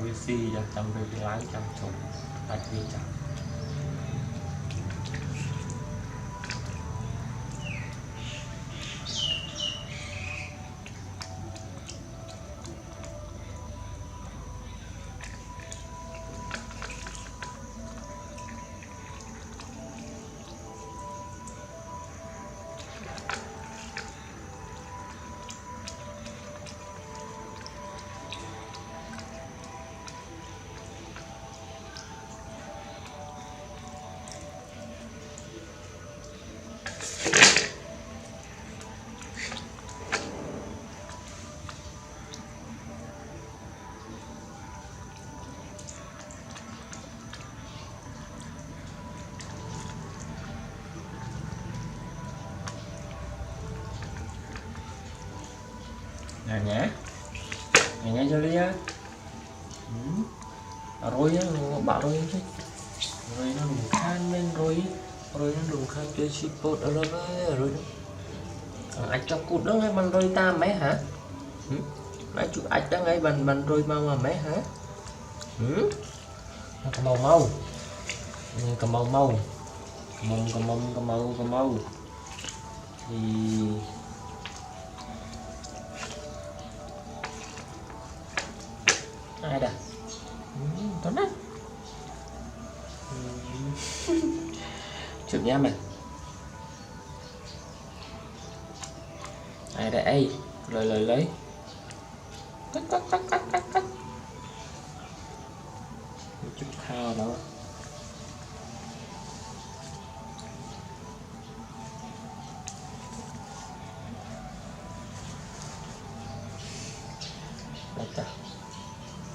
VCจะจำไปเป็นล้างจำชมตัดวีจับnhé nhé cho đi á rồi á bảo rồi chứ rồi nó đủ khan lên rồi nó đủ khan chơi shipot ở đâu rồi anh cho cút đó ngay bằng rồi ta mấy hả nãy chú anh đó ngay bằng rồi mà mấy hả cầm màu mau cầm màu thì ai đã tốt lắm. Chụp nhá mày. Ai đây? Lấy cắt chút khao đó.